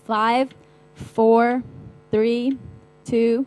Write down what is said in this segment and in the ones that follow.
5, 4, 3, 2.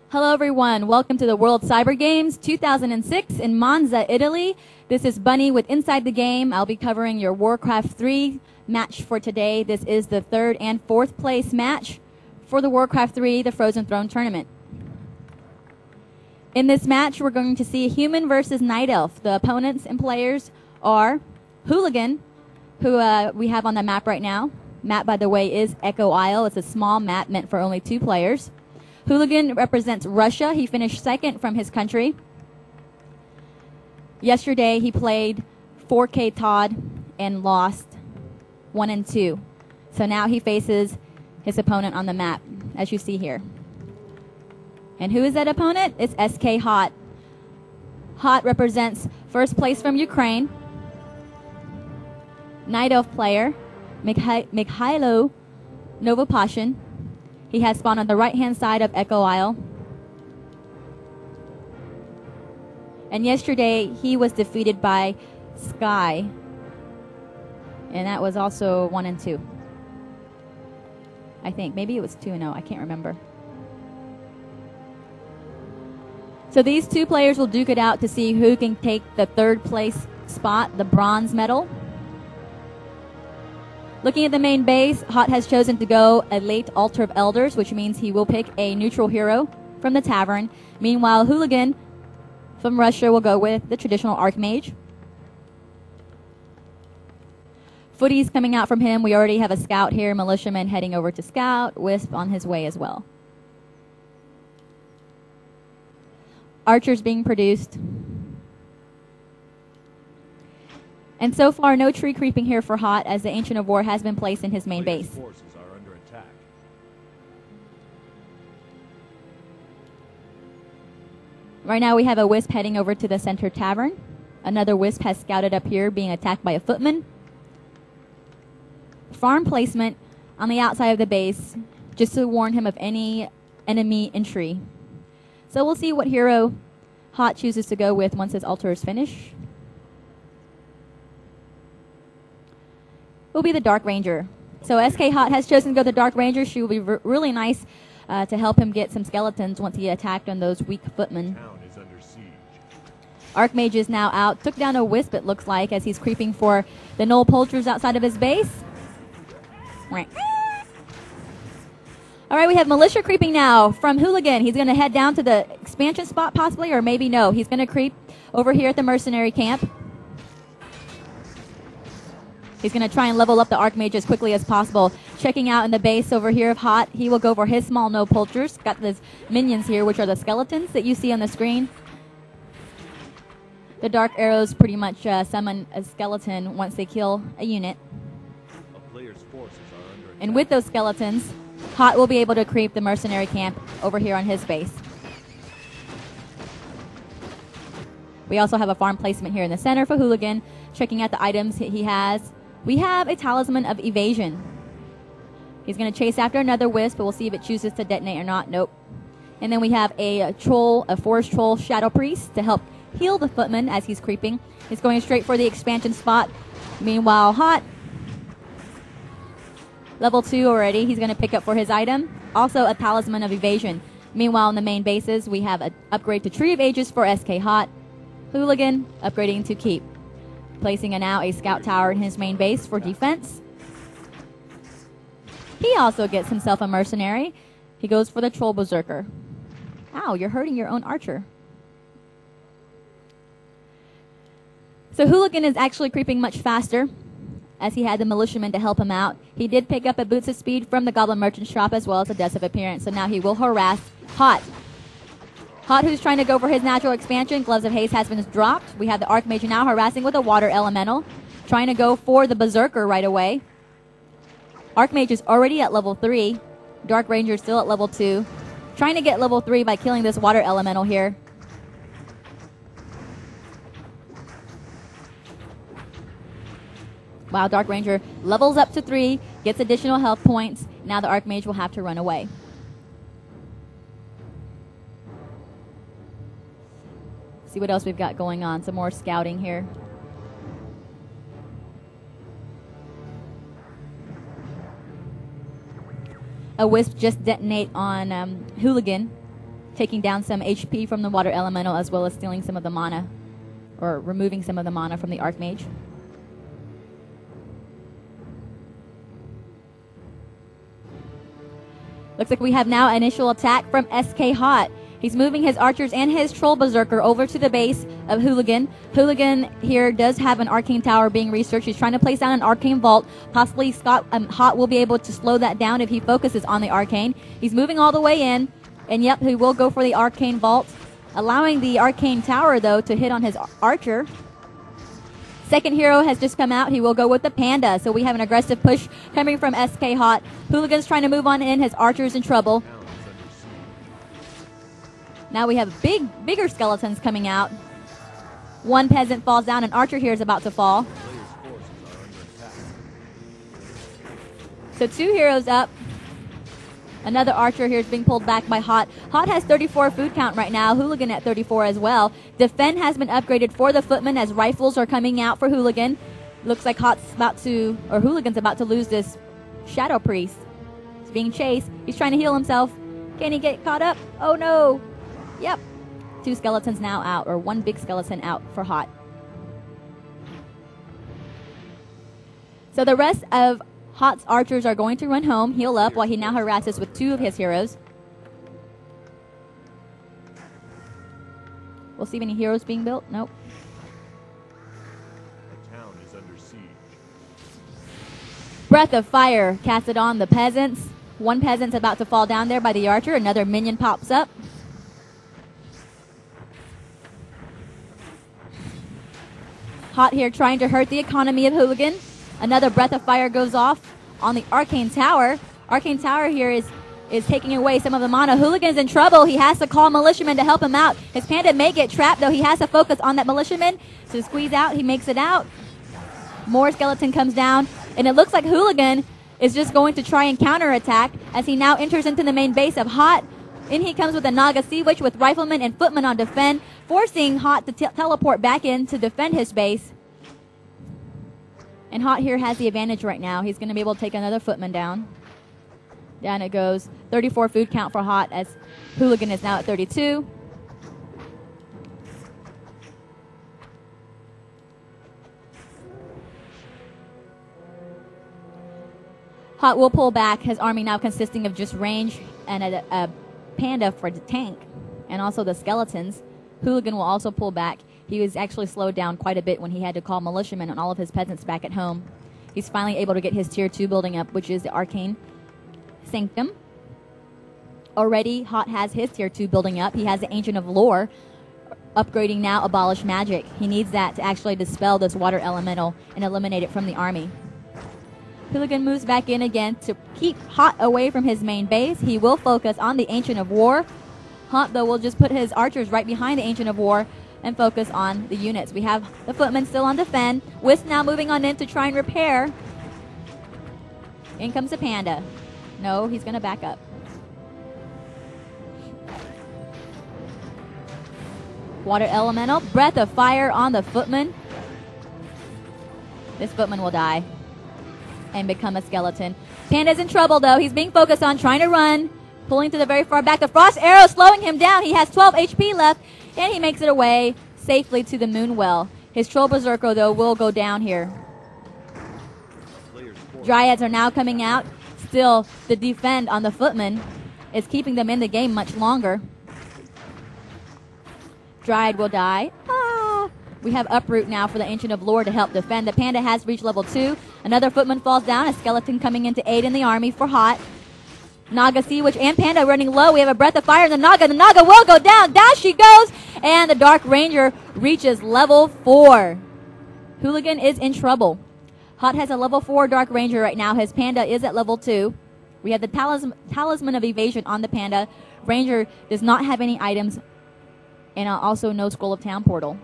Hello everyone, welcome to the World Cyber Games 2006 in Monza, Italy. This is Bunny with Inside the Game. I'll be covering your Warcraft III match for today. This is the 3rd and 4th place match for the Warcraft III, the Frozen Throne tournament. In this match, we're going to see human versus night elf. The opponents and players are Hooligan, who we have on the map right now. Map, by the way, is Echo Isle. It's a small map meant for only 2 players. Hooligan represents Russia. He finished 2nd from his country. Yesterday, he played 4K Todd and lost 1 and 2. So now he faces his opponent on the map, as you see here. And who is that opponent? It's HoT. HoT represents 1st place from Ukraine. Night Elf player, Mikhailo Novopashin. He has spawned on the right-hand side of Echo Isle. And yesterday, he was defeated by Sky. And that was also 1 and 2. I think. Maybe it was 2 and 0. I can't remember. So these 2 players will duke it out to see who can take the 3rd place spot, the bronze medal. Looking at the main base, HoT has chosen to go a late Altar of Elders, which means he will pick a neutral hero from the tavern. Meanwhile, Hooligan from Russia will go with the traditional Archmage. Footies coming out from him. We already have a Scout here, Militiaman heading over to Scout, Wisp on his way as well. Archers being produced. And so far, no tree creeping here for HoT, as the Ancient of War has been placed in his main base. Forces are under attack. Right now, we have a Wisp heading over to the center tavern. Another Wisp has scouted up here, being attacked by a footman. Farm placement on the outside of the base, just to warn him of any enemy entry. So we'll see what hero HoT chooses to go with once his altar is finished. Will be the Dark Ranger. So HoT has chosen to go the Dark Ranger. She will be really nice to help him get some skeletons once he attacked on those weak footmen. Town is under siege. Archmage is now out. Took down a Wisp, it looks like, as he's creeping for the Null Poulters outside of his base. All right, we have Militia creeping now from Hooligan. He's going to head down to the expansion spot possibly, or maybe no. He's going to creep over here at the mercenary camp. He's going to try and level up the Archmage as quickly as possible. Checking out in the base over here of HoT, he will go for his small no poulters. Got those minions here, which are the skeletons that you see on the screen. The dark arrows pretty much summon a skeleton once they kill a unit. A player's forces are under attack. And with those skeletons, HoT will be able to creep the mercenary camp over here on his base. We also have a farm placement here in the center for Hooligan. Checking out the items he has. We have a Talisman of Evasion. He's going to chase after another Wisp, but we'll see if it chooses to detonate or not. Nope. And then we have a troll, a forest troll Shadow Priest to help heal the footman as he's creeping. He's going straight for the expansion spot. Meanwhile, HoT, level 2 already. He's going to pick up for his item. Also a Talisman of Evasion. Meanwhile, in the main bases, we have an upgrade to Tree of Ages for HoT. Hooligan upgrading to Keep. Placing now a Scout Tower in his main base for defense. He also gets himself a mercenary. He goes for the Troll Berserker. Ow, you're hurting your own archer. So Hooligan is actually creeping much faster, as he had the militiaman to help him out. He did pick up a Boots of Speed from the Goblin Merchant shop, as well as a Death of Appearance. So now he will harass HoT. HoT, who's trying to go for his natural expansion. Gloves of Haste has been dropped. We have the Archmage now harassing with a Water Elemental. Trying to go for the Berserker right away. Archmage is already at level 3. Dark Ranger is still at level 2. Trying to get level 3 by killing this Water Elemental here. Wow, Dark Ranger levels up to 3, gets additional health points. Now the Archmage will have to run away. See what else we've got going on. Some more scouting here. a wisp just detonate on Hooligan, taking down some HP from the water elemental as well as stealing some of the mana, or removing some of the mana from the Archmage. Looks like we have now initial attack from SK HoT. He's moving his archers and his troll berserker over to the base of Hooligan. Hooligan here does have an arcane tower being researched. He's trying to place down an arcane vault. Possibly HoT will be able to slow that down if he focuses on the arcane. He's moving all the way in, and yep, he will go for the arcane vault, allowing the arcane tower though to hit on his archer. Second hero has just come out. He will go with the panda. So we have an aggressive push coming from SK HoT. Hooligan's trying to move on in. His archer's in trouble. Now we have bigger skeletons coming out. One peasant falls down. An archer here is about to fall. So 2 heroes up. Another archer here is being pulled back by HoT. HoT has 34 food count right now. Hooligan at 34 as well. Defend has been upgraded for the footman as rifles are coming out for Hooligan. Looks like Hooligan's about to lose this Shadow Priest. He's being chased. He's trying to heal himself. Can he get caught up? Oh no. Yep. 2 skeletons now out, or 1 big skeleton out for HoT. So the rest of HoT's archers are going to run home, heal up, while he now harasses with 2 of his heroes. We'll see any heroes being built. Nope. The town is under siege. Breath of Fire casted on the peasants. 1 peasant's about to fall down there by the archer. Another minion pops up. HoT here trying to hurt the economy of Hooligan. Another Breath of Fire goes off on the Arcane Tower. Arcane Tower here is taking away some of the mana. Hooligan's in trouble. He has to call militiamen to help him out. His panda may get trapped, though. He has to focus on that militiaman to squeeze out. He makes it out. More skeleton comes down, and it looks like Hooligan is just going to try and counterattack as he now enters into the main base of HoT. In he comes with a Naga Sea Witch with rifleman and footman on defend, forcing HoT to teleport back in to defend his base. And HoT here has the advantage right now. He's going to be able to take another footman down. Down it goes. 34 food count for HoT as Hooligan is now at 32. HoT will pull back. His army now consisting of just range and a panda for the tank, and also the skeletons. Hooligan will also pull back. He was actually slowed down quite a bit when he had to call militiamen and all of his peasants back at home. He's finally able to get his tier 2 building up, which is the Arcane Sanctum. Already, HoT has his tier 2 building up. He has the Ancient of Lore, upgrading now Abolish Magic. He needs that to actually dispel this water elemental and eliminate it from the army. Hooligan moves back in again to keep HoT away from his main base. He will focus on the Ancient of War. HoT, though, will just put his archers right behind the Ancient of War and focus on the units. We have the footmen still on defend. Wisp now moving on in to try and repair. In comes the panda. No, he's going to back up. Water elemental. Breath of Fire on the footman. This footman will die and become a skeleton. Panda's in trouble, though. He's being focused on trying to run, pulling to the very far back. The Frost Arrow slowing him down. He has 12 HP left, and he makes it away safely to the Moonwell. His Troll Berserker, though, will go down here. Dryads are now coming out. Still, the defend on the footman is keeping them in the game much longer. Dryad will die. We have Uproot now for the Ancient of Lore to help defend. The panda has reached level 2. Another footman falls down. A skeleton coming in to aid in the army for HoT. Naga Sea Witch and panda running low. We have a Breath of Fire in the Naga. The Naga will go down. Down she goes. And the Dark Ranger reaches level 4. Hooligan is in trouble. HoT has a level 4 Dark Ranger right now. His panda is at level 2. We have the Talisman of Evasion on the panda. Ranger does not have any items. And also no Scroll of Town Portal.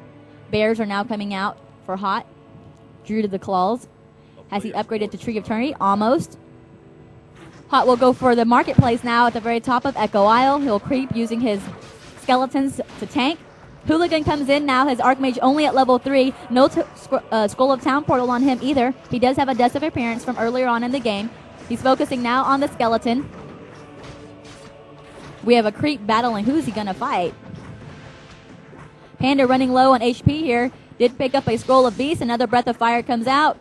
Bears are now coming out for HoT. Druid of the Claws. Has he upgraded to Tree of Eternity? Almost. HoT will go for the Marketplace now at the very top of Echo Isle. He'll creep using his skeletons to tank. Hooligan comes in now. His Archmage only at level 3. No Scroll of Town Portal on him either. He does have a Death of Appearance from earlier on in the game. He's focusing now on the skeleton. We have a creep battling. Who's he going to fight? Panda running low on HP here. Did pick up a Scroll of Beast. Another Breath of Fire comes out.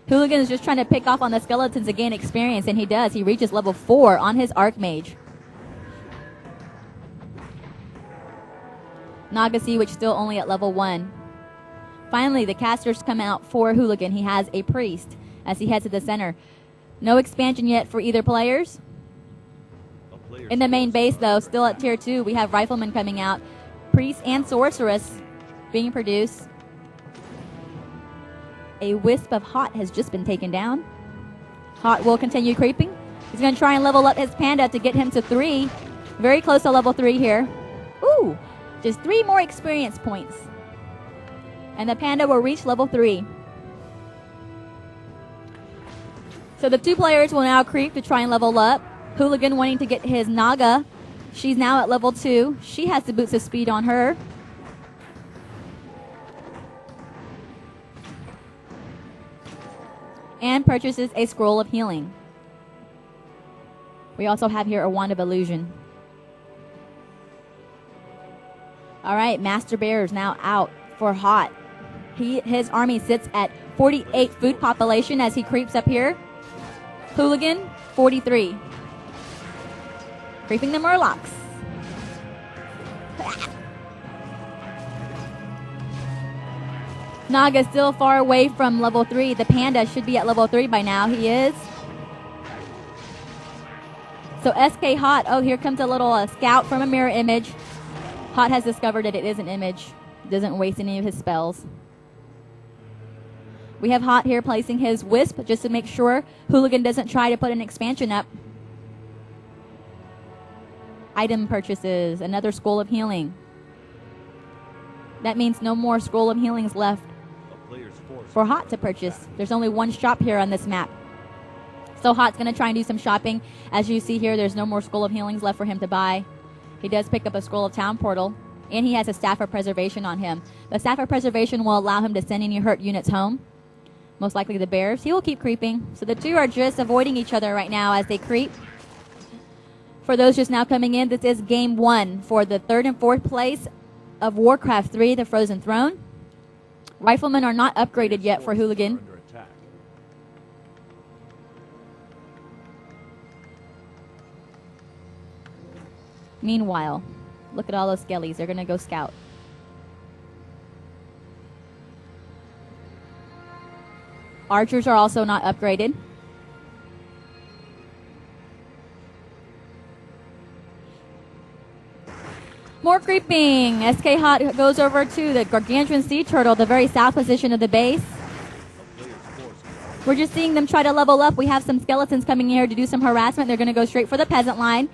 Hooligan is just trying to pick off on the skeletons to gain experience, and he does. He reaches level 4 on his Archmage. Naga Sea Witch still only at level 1. Finally, the casters come out for Hooligan. He has a Priest as he heads to the center. No expansion yet for either players. In the main base, though, still at tier 2, we have Rifleman coming out. Priest and Sorceress being produced. A wisp of HoT has just been taken down. HoT will continue creeping. He's going to try and level up his Panda to get him to 3. Very close to level 3 here. Ooh, just 3 more experience points. And the Panda will reach level 3. So the 2 players will now creep to try and level up. Hooligan wanting to get his Naga. She's now at level 2. She has the Boots of Speed on her. And purchases a Scroll of Healing. We also have here a Wand of Illusion. All right, Master Bear is now out for HoT. His army sits at 48 food population as he creeps up here. Hooligan, 43. Creeping the Murlocs. Naga still far away from level 3. The Panda should be at level 3 by now. He is. So SK HoT. Oh, here comes a little scout from a mirror image. HoT has discovered that it is an image. Doesn't waste any of his spells. We have HoT here placing his Wisp just to make sure Hooligan doesn't try to put an expansion up. Item purchases. Another Scroll of Healing. That means no more Scroll of Healings left for HoT to purchase. There's only one shop here on this map. So HoT's going to try and do some shopping. As you see here, there's no more Scroll of Healings left for him to buy. He does pick up a Scroll of Town Portal, and he has a Staff of Preservation on him. The Staff of Preservation will allow him to send any hurt units home, most likely the bears. He will keep creeping. So the 2 are just avoiding each other right now as they creep. For those just now coming in, this is game 1 for the 3rd and 4th place of Warcraft III, the Frozen Throne. Riflemen are not upgraded yet for Hooligan. Meanwhile, look at all those skellies. They're going to go scout. Archers are also not upgraded. More creeping. SK HoT goes over to the Gargantuan Sea Turtle, the very south position of the base. We're just seeing them try to level up. We have some skeletons coming here to do some harassment. They're going to go straight for the peasant line.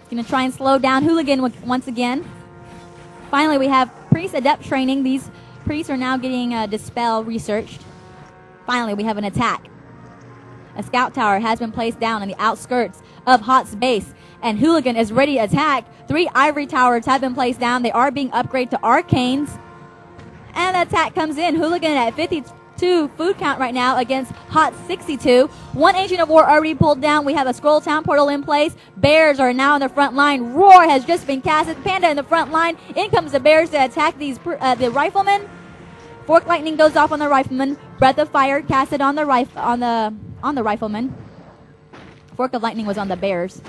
It's going to try and slow down Hooligan once again. Finally, we have Priest Adept training. These priests are now getting Dispel researched. Finally, we have an attack. A scout tower has been placed down on the outskirts of HoT's base, and Hooligan is ready to attack. 3 ivory towers have been placed down. They are being upgraded to arcanes. And the attack comes in. Hooligan at 52 food count right now against HoT 62. 1 Ancient of War already pulled down. We have a Scroll Town Portal in place. Bears are now in the front line. Roar has just been casted. Panda in the front line. In comes the bears to attack these the riflemen. Fork Lightning goes off on the rifleman. Breath of Fire casted on the rifleman. Fork of Lightning was on the bears.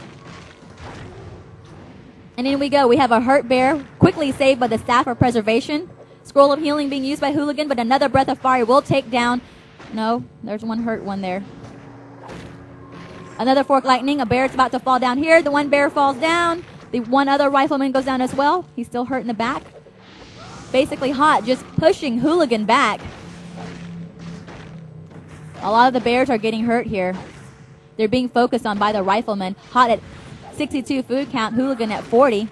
And in we go. We have a hurt bear quickly saved by the Staff of Preservation. Scroll of Healing being used by Hooligan, but another Breath of Fire will take down. No, there's one hurt one there. Another Fork Lightning. A bear is about to fall down here. The one bear falls down. The one other rifleman goes down as well. He's still hurt in the back. Basically HoT just pushing Hooligan back. A lot of the bears are getting hurt here. They're being focused on by the rifleman. HoT at 62 food count, Hooligan at 40.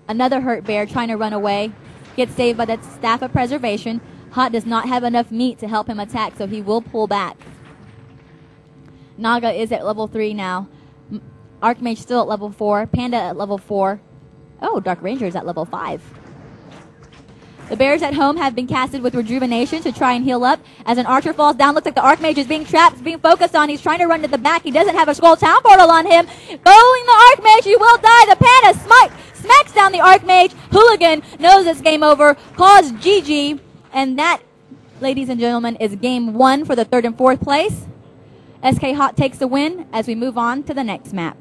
Another hurt bear trying to run away. Gets saved by the Staff of Preservation. HoT does not have enough meat to help him attack, so he will pull back. Naga is at level 3 now. Archmage still at level 4. Panda at level 4. Oh, Dark Ranger is at level 5. The bears at home have been casted with rejuvenation to try and heal up. As an archer falls down, looks like the Archmage is being trapped, being focused on. He's trying to run to the back. He doesn't have a Skull Town Portal on him. Going the Archmage, he will die. The Panda smacks down the Archmage. Hooligan knows it's game over, calls GG, and that, ladies and gentlemen, is game 1 for the 3rd and 4th place. SK HoT takes the win as we move on to the next map.